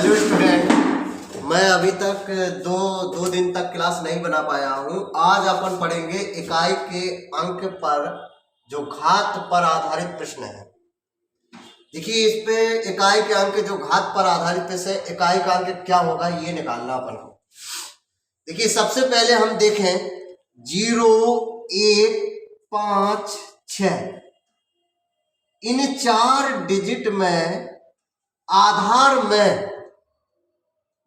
Hello student, मैं अभी तक दो दिन तक क्लास नहीं बना पाया हूँ। आज अपन पढ़ेंगे इकाई के अंक पर जो घात पर आधारित प्रश्न है। देखिए, इस पे इकाई के अंक जो घात पर आधारित प्रश्न है, इकाई का अंक क्या होगा ये निकालना अपन को। देखिए, सबसे पहले हम देखें 0, 1, 5, 6 इन 4 डिजिट में आधार में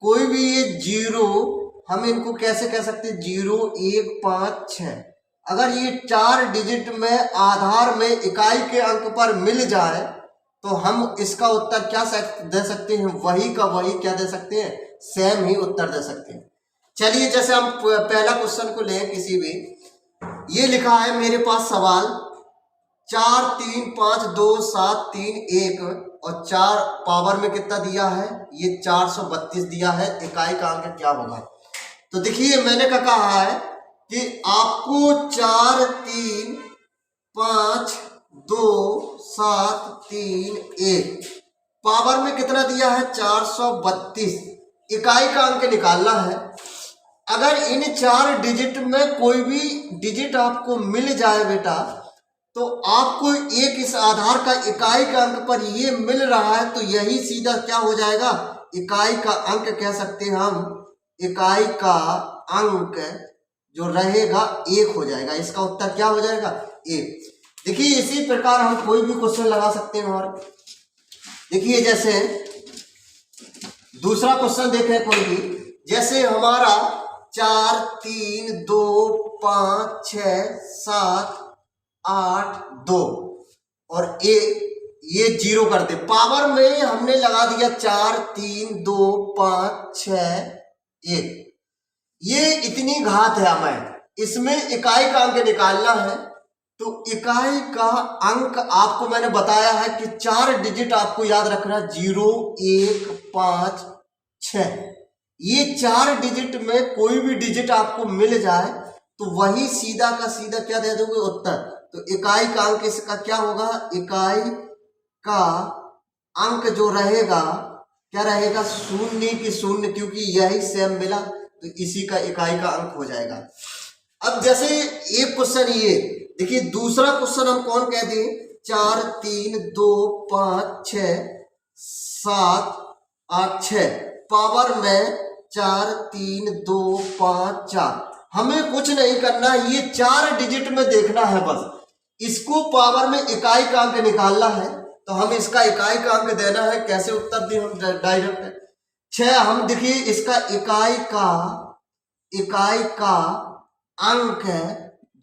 कोई भी ये 0, हम इनको कैसे कह सकते हैं 0, 1, 5, 6। अगर ये 4 डिजिट में आधार में इकाई के अंक पर मिल जाए तो हम इसका उत्तर क्या दे सकते हैं, वही का वही क्या दे सकते हैं, सेम ही उत्तर दे सकते हैं। चलिए, जैसे हम पहला क्वेश्चन को लें किसी भी, ये लिखा है मेरे पास सवाल 4, 3, 5, 2, 7, 3, 1 और 4 पावर में कितना दिया है, ये 432 दिया है। इकाई का अंक क्या होगा? तो देखिए, मैंने क्या कहा है कि आपको 4, 3, 5, 2, 7, 3, 1 पावर में कितना दिया है 432, इकाई का अंक निकालना है। अगर इन 4 डिजिट में कोई भी डिजिट आपको मिल जाए बेटा, तो आपको एक इस आधार का इकाई का अंक पर ये मिल रहा है, तो यही सीधा क्या हो जाएगा, इकाई का अंक कह सकते हैं हम। इकाई का अंक जो रहेगा 1 हो जाएगा। इसका उत्तर क्या हो जाएगा, 1। देखिए, इसी प्रकार हम कोई भी क्वेश्चन लगा सकते हैं। और देखिए, जैसे दूसरा क्वेश्चन देखें कोई भी, जैसे हमारा 4, 3, 2, 5, 6, 7, 8, 2 और ये 0 कर दे। पावर में हमने लगा दिया 4, 3, 2, 5, 6, 1। ये इतनी घात है, हमें इसमें इकाई का अंक निकालना है। तो इकाई का अंक आपको मैंने बताया है कि 4 डिजिट आपको याद रखना, 0, 1, 5, 6। ये 4 डिजिट में कोई भी डिजिट आपको मिल जाए तो वही सीधा का सीधा क्या दे दोगे, उत्तर। तो इकाई का अंक इसका क्या होगा, इकाई का अंक जो रहेगा क्या रहेगा, 0 की 0, क्योंकि यही सेम मिला तो इसी का इकाई का अंक हो जाएगा। अब जैसे एक क्वेश्चन ये देखिए, दूसरा क्वेश्चन हम कौन कह दें, 4, 3, 2, 5, 6, 7, 8, 6 पावर में 4, 3, 2, 5, 4। हमें कुछ नहीं करना है, ये 4 डिजिट में देखना है बस। इसको पावर में इकाई का अंक निकालना है, तो हम इसका इकाई का अंक देना है। कैसे उत्तर दें हम, डायरेक्ट 6। हम देखिए, इसका इकाई का अंक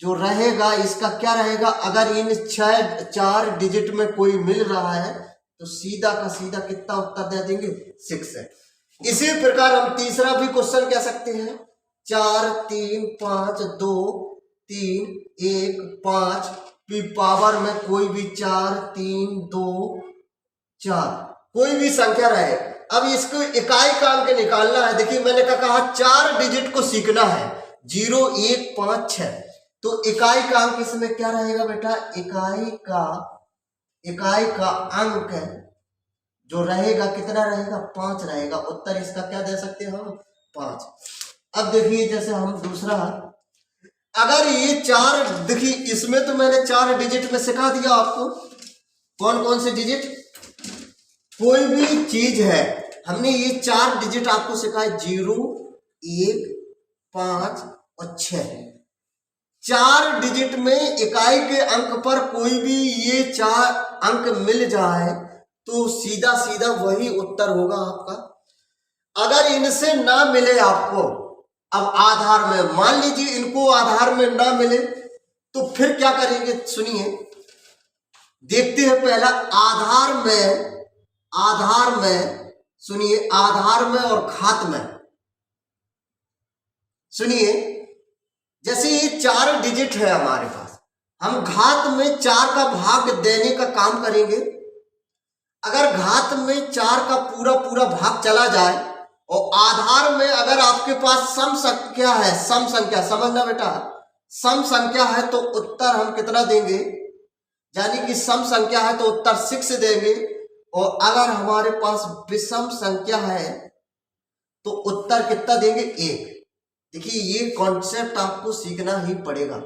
जो रहेगा इसका क्या रहेगा, अगर इन 4 डिजिट में कोई मिल रहा है तो सीधा का सीधा कितना उत्तर दे देंगे, 6 है। इसी प्रकार हम तीसरा भी क्वेश्चन कह सकते हैं, 4, 3, 5, 2, 3, 1, 5 पावर में कोई भी 4, 3, 2, 4 कोई भी संख्या रहे। अब इसको इकाई का अंक निकालना है। देखिए, मैंने कहा 4 डिजिट को सीखना है, 0, 1, 5, 6। तो इकाई का अंक इसमें क्या रहेगा बेटा, इकाई का अंक जो रहेगा कितना रहेगा, 5 रहेगा। उत्तर इसका क्या दे सकते हैं हम, 5। अब देखिए, जैसे हम दूसरा, अगर ये 4, देखिए इसमें तो मैंने 4 डिजिट में सिखा दिया आपको, कौन कौन से डिजिट, कोई भी चीज है हमने ये 4 डिजिट आपको सिखाए, 0, 1, 5 और 6। 4 डिजिट में इकाई के अंक पर कोई भी ये 4 अंक मिल जाए तो सीधा सीधा वही उत्तर होगा आपका। अगर इनसे ना मिले आपको, अब आधार में मान लीजिए इनको आधार में ना मिले तो फिर क्या करेंगे, सुनिए देखते हैं। पहला आधार में सुनिए, आधार में और घात में सुनिए। जैसे ये 4 डिजिट है हमारे पास, हम घात में 4 का भाग देने का काम करेंगे। अगर घात में 4 का पूरा पूरा भाग चला जाए और आधार में अगर आपके पास सम संख्या है, सम संख्या समझना बेटा, सम संख्या है तो उत्तर हम कितना देंगे, यानी कि सम संख्या है तो उत्तर 6 देंगे। और अगर हमारे पास विषम संख्या है तो उत्तर कितना देंगे? 1। देखिए ये कॉन्सेप्ट आपको सीखना ही पड़ेगा।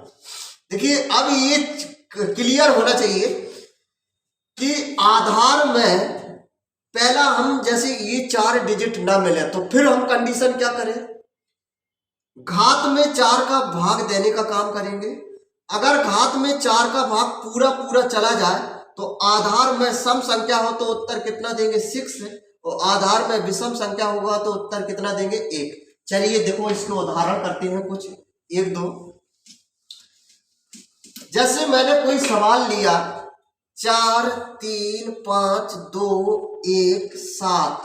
देखिए अब ये क्लियर होना चाहिए कि आधार में पहला हम जैसे ये 4 डिजिट ना मिले तो फिर हम कंडीशन क्या करें? घात में 4 का भाग देने का काम करेंगे। अगर घात में 4 का भाग पूरा पूरा चला जाए तो आधार में सम संख्या हो तो उत्तर कितना देंगे? 6। और आधार में विषम संख्या होगा तो उत्तर कितना देंगे? 1। चलिए देखो इसके उदाहरण करते हैं कुछ 1-2। जैसे मैंने कोई सवाल लिया 4 3 5 2 1 7,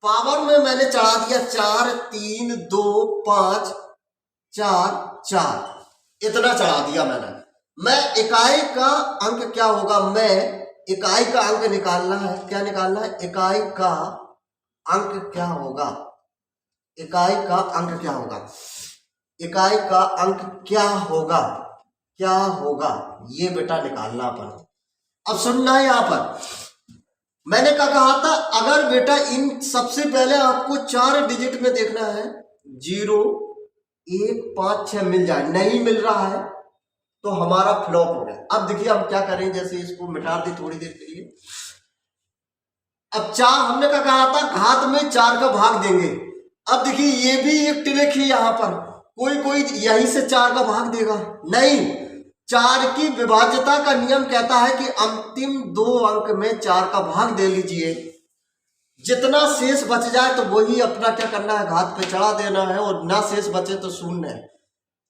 पावर में मैंने चढ़ा दिया 4 3 2 5 4 4, इतना चढ़ा दिया मैंने। मैं इकाई का अंक क्या होगा? मैं इकाई का अंक निकालना है। क्या निकालना है? इकाई का अंक क्या होगा? इकाई का अंक क्या होगा? इकाई का अंक क्या होगा? क्या होगा ये बेटा निकालना अपन। अब सुनना है यहां पर मैंने क्या कहा था, अगर बेटा इन सबसे पहले आपको 4 डिजिट में देखना है 0 1 5 6 मिल जाए, नहीं मिल रहा है तो हमारा फ्लॉप हो गया। अब देखिए हम क्या करें, जैसे इसको मिटा दे थोड़ी देर के लिए। अब 4 हमने क्या कहा था, घात में 4 का भाग देंगे। अब देखिए ये भी एक ट्रिक है यहां पर, कोई कोई यहीं से 4 का भाग देगा, नहीं, 4 की विभाज्यता का नियम कहता है कि अंतिम 2 अंक में 4 का भाग दे लीजिए, जितना शेष बच जाए तो वही अपना क्या करना है, घात पे चढ़ा देना है, और ना शेष बचे तो शून्य है।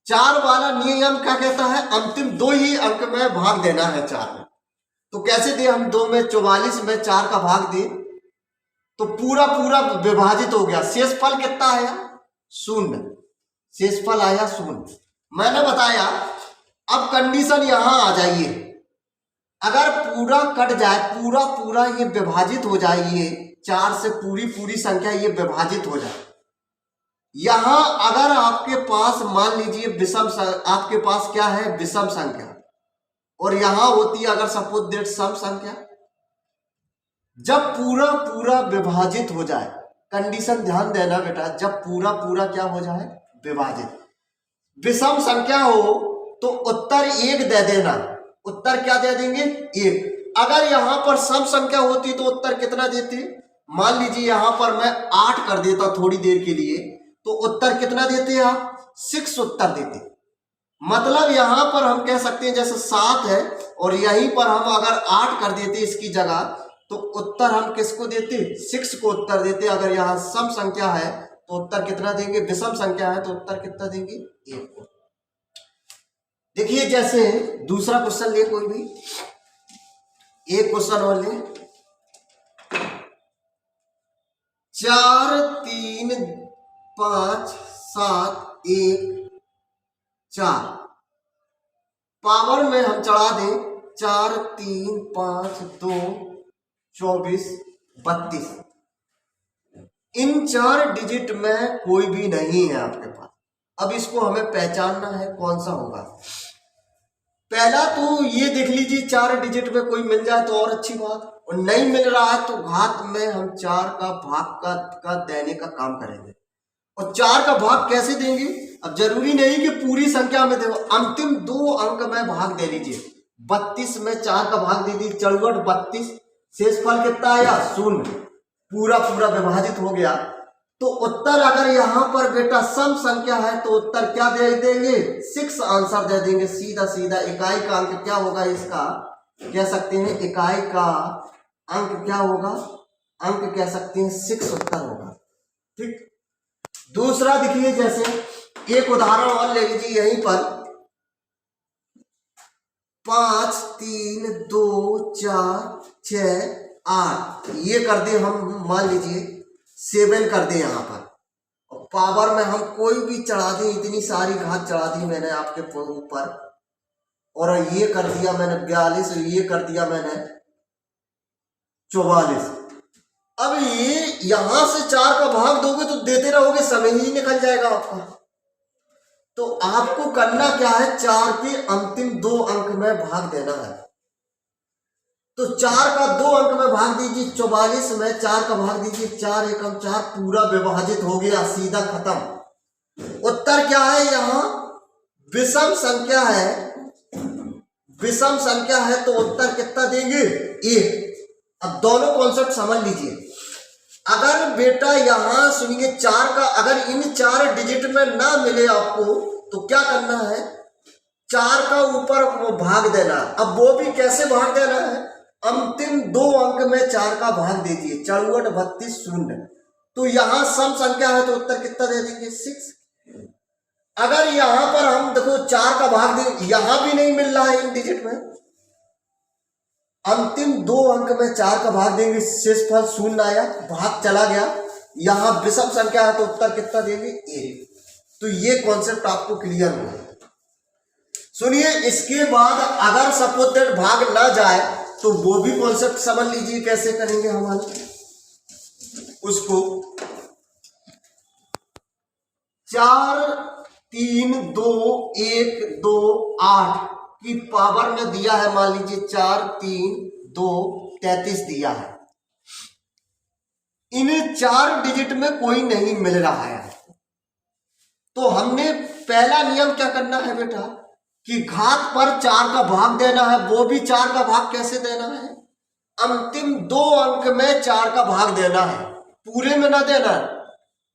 4 वाला नियम क्या कहता है, अंतिम 2 ही अंक में भाग देना है 4 में। तो कैसे दे, हम 2 में 44 में 4 का भाग दे तो पूरा पूरा विभाजित हो गया, शेषफल कितना आया? 0। शेषफल आया 0। मैंने बताया अब कंडीशन यहां आ जाइए, अगर पूरा कट जाए, पूरा पूरा ये विभाजित हो जाए, ये 4 से पूरी पूरी संख्या ये विभाजित हो जाए। यहां अगर आपके पास मान लीजिए विषम, आपके पास क्या है, विषम संख्या, और यहां होती है अगर सपोज दैट सम संख्या। जब पूरा पूरा विभाजित हो जाए, कंडीशन ध्यान देना बेटा, जब पूरा पूरा क्या हो जाए, विभाजित, विषम संख्या हो तो उत्तर 1 दे देना। उत्तर क्या दे देंगे? 1। अगर यहां पर सम संख्या होती तो उत्तर कितना देते? मान लीजिए यहां पर मैं 8 कर देता थोड़ी देर के लिए, तो उत्तर कितना देते आप? 6 उत्तर देते। मतलब यहां पर हम कह सकते हैं जैसे 7 है और यहीं पर हम अगर 8 कर देते इसकी जगह, तो उत्तर हम किसको देते? 6 को उत्तर देते। अगर यहां सम संख्या है तो उत्तर कितना देंगे? विषम संख्या है तो उत्तर कितना देंगे? 1 को। देखिए जैसे दूसरा क्वेश्चन ले, कोई भी एक क्वेश्चन और ले, 4 3 5 7 1 4, पावर में हम चढ़ा दें 4 3 5 2 24 32। इन 4 डिजिट में कोई भी नहीं है आपके पास। अब इसको हमें पहचानना है कौन सा होगा। पहला तो ये देख लीजिए 4 डिजिट में कोई मिल जाए तो और अच्छी बात, और नहीं मिल रहा है तो घात में हम 4 का भाग का देने का काम करेंगे। और 4 का भाग कैसे देंगे? अब जरूरी नहीं कि पूरी संख्या में देखो, अंतिम 2 अंक में भाग दे लीजिए। 32 में 4 का भाग दे दीजिए, चौगुट 32, शेषफल कितना आया? 0। पूरा पूरा विभाजित हो गया तो उत्तर, अगर यहां पर बेटा सम संख्या है तो उत्तर क्या दे देंगे? 6 आंसर दे देंगे सीधा सीधा। इकाई का अंक क्या होगा इसका, कह सकते हैं इकाई का अंक क्या होगा? अंक कह सकते हैं 6 उत्तर होगा। ठीक। दूसरा देखिए, जैसे एक उदाहरण और ले लीजिए यहीं पर, 5 3 2 4 6 8, ये कर दे हम, मान लीजिए 7 कर दे यहां पर, और पावर में हम कोई भी चढ़ा दें, इतनी सारी घात चढ़ा दी मैंने आपके ऊपर, और ये कर दिया मैंने 42, ये कर दिया मैंने 44। अब ये यहां से 4 का भाग दोगे तो देते रहोगे, समय ही निकल जाएगा आपका। तो आपको करना क्या है, 4 के अंतिम 2 अंक में भाग देना है। तो 4 का 2 अंक में भाग दीजिए, 44 में 4 का भाग दीजिए, 4 एकम 4, पूरा विभाजित हो गया, सीधा खत्म। उत्तर क्या है? यहाँ विषम संख्या है, विषम संख्या है तो उत्तर कितना देंगे? 1। अब दोनों कॉन्सेप्ट समझ लीजिए। अगर बेटा यहां सुनिए 4 का अगर इन 4 डिजिट में ना मिले आपको तो क्या करना है? 4 का ऊपर वो भाग देना। अब वो भी कैसे भाग देना है? अंतिम 2 अंक में 4 का भाग दीजिए, 64 32 0। तो यहां सम संख्या है तो उत्तर कितना दे देंगे? 6। अगर यहां पर हम देखो 4 का भाग दे, यहां भी नहीं मिल रहा है इन डिजिट में, अंतिम 2 अंक में 4 का भाग देंगे, शेषफल 0 आया, भाग चला गया। यहां विषम संख्या है तो उत्तर कितना देंगे? 1। तो ये कॉन्सेप्ट आपको क्लियर हो। सुनिए, इसके बाद अगर सपोज दैट भाग ना जाए तो वो भी कॉन्सेप्ट समझ लीजिए कैसे करेंगे हमारे उसको। 4 3 2 1 2 8 की पावर में दिया है, मान लीजिए 4 3 2 33 दिया है। इन 4 डिजिट में कोई नहीं मिल रहा है तो हमने पहला नियम क्या करना है बेटा कि घात पर 4 का भाग देना है। वो भी 4 का भाग कैसे देना है? अंतिम 2 अंक में 4 का भाग देना है, पूरे में ना देना है।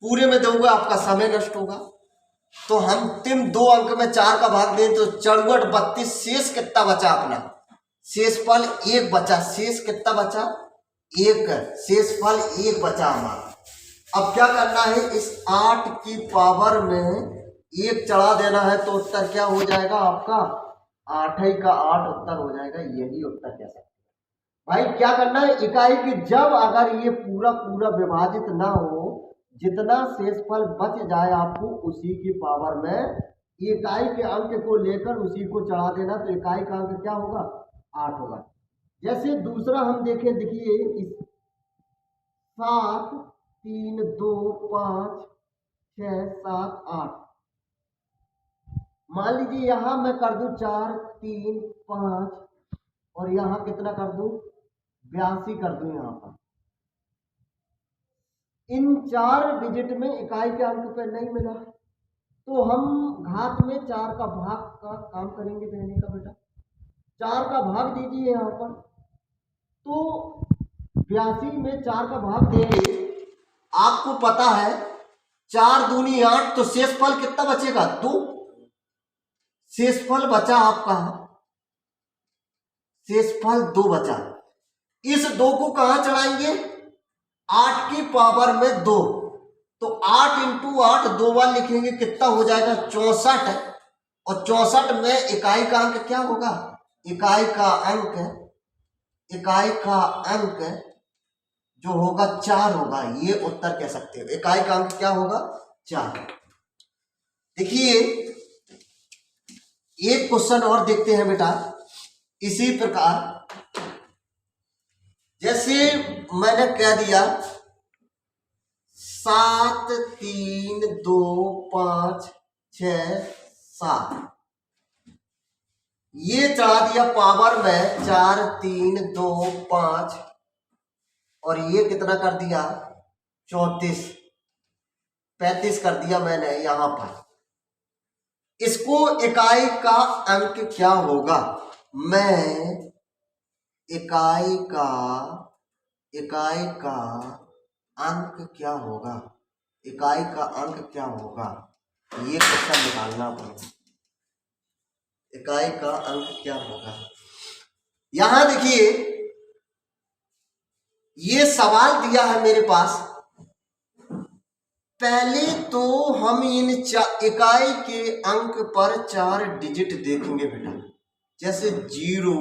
पूरे में दोगे आपका समय नष्ट होगा। तो हम अंतिम 2 अंक में 4 का भाग दें तो 64 32, शेष कितना बचा अपना? शेषफल 1 बचा। शेष कितना बचा? 1। शेषफल 1 बचा हमारा। अब क्या करना है? इस 8 की पावर में 1 चढ़ा देना है तो उत्तर क्या हो जाएगा आपका? 8 ही का 8 उत्तर हो जाएगा। यही उत्तर कह सकते हैं। भाई क्या करना है? इकाई की जब अगर ये पूरा पूरा विभाजित ना हो, जितना शेषफल बच जाए आपको उसी की पावर में इकाई के अंक को लेकर उसी को चढ़ा देना। तो इकाई का अंक क्या होगा? 8 होगा। जैसे दूसरा हम देखें, देखिए 7 3 2 5 6 7 8। मान लीजिए यहां मैं कर दूं 4 3 5 और यहां कितना कर दूं? 82 कर दूं। यहां पर इन 4 डिजिट में इकाई के अंक पे नहीं मिला तो हम घात में 4 का भाग का काम करेंगे देने का। बेटा 4 का भाग दीजिए यहां पर, तो 82 में 4 का भाग देंगे। आपको पता है 4 दूनी 8, तो शेषफल कितना बचेगा? 2। शेषफल बचा आपका, शेषफल 2 बचा। इस 2 को कहां चढ़ाएंगे? 8 की पावर में 2। तो 8 इंटू 8 2 बार लिखेंगे, कितना हो जाएगा? 64। और 64 में इकाई का अंक क्या होगा? इकाई का अंक जो होगा 4 होगा। ये उत्तर कह सकते हो। इकाई का अंक क्या होगा? 4। देखिए एक क्वेश्चन और देखते हैं बेटा। इसी प्रकार जैसे मैंने कह दिया 7 3 2 5 6 7, ये चढ़ा दिया पावर में 4 3 2 5 और ये कितना कर दिया? 34 35 कर दिया मैंने यहां पर। इसको इकाई का अंक क्या होगा? मैं इकाई का अंक क्या होगा? इकाई का अंक क्या होगा? ये क्वेश्चन निकालना पड़ेगा। इकाई का अंक क्या होगा? यहां देखिए ये सवाल दिया है मेरे पास। पहले तो हम इन इकाई के अंक पर 4 डिजिट देखेंगे बेटा। जैसे 0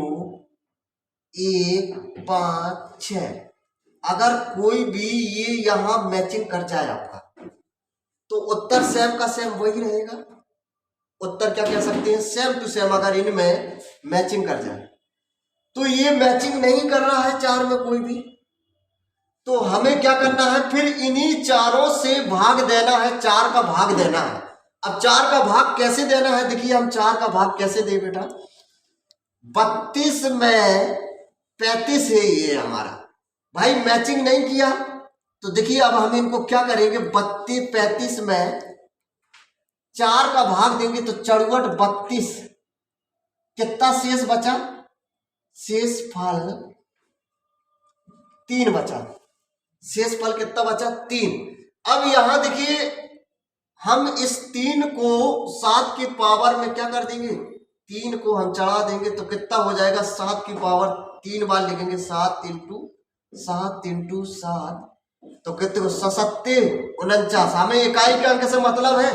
1 5 6। अगर कोई भी ये यहां मैचिंग कर जाए आपका तो उत्तर सेम का सेम वही रहेगा। उत्तर क्या कह सकते हैं? Same to same. अगर इनमें मैचिंग कर जाए तो ये मैचिंग नहीं कर रहा है 4 में कोई भी, तो हमें क्या करना है? फिर इन्हीं चारों से भाग देना है, 4 का भाग देना है। अब 4 का भाग कैसे देना है? देखिए हम 4 का भाग कैसे दे बेटा। 32 में 35 है ये हमारा। भाई मैचिंग नहीं किया तो देखिए अब हम इनको क्या करेंगे, 32 35 में 4 का भाग देंगे तो चौवट 32, कितना शेष बचा, शेष फल 3 बचा, शेष फल कितना बचा 3। अब यहां देखिए हम इस 3 को 7 की पावर में क्या कर देंगे, 3 को हम चढ़ा देंगे तो कितना हो जाएगा, 7 की पावर 3 बार लिखेंगे, 7 इंटू 7 तो कितने को 7 49। हमें इकाई के अंक से मतलब है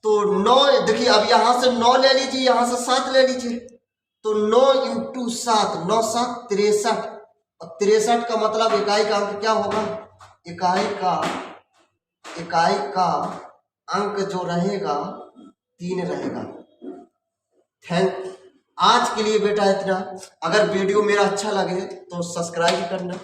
तो 9, देखिए अब यहां से 9 ले लीजिए, यहां से 7 ले लीजिए तो 9 इंटू 7, 9 7 63, और 63 का मतलब इकाई का अंक क्या होगा, इकाई का अंक जो रहेगा 3 रहेगा। आज के लिए बेटा इतना। अगर वीडियो मेरा अच्छा लगे तो सब्सक्राइब करना।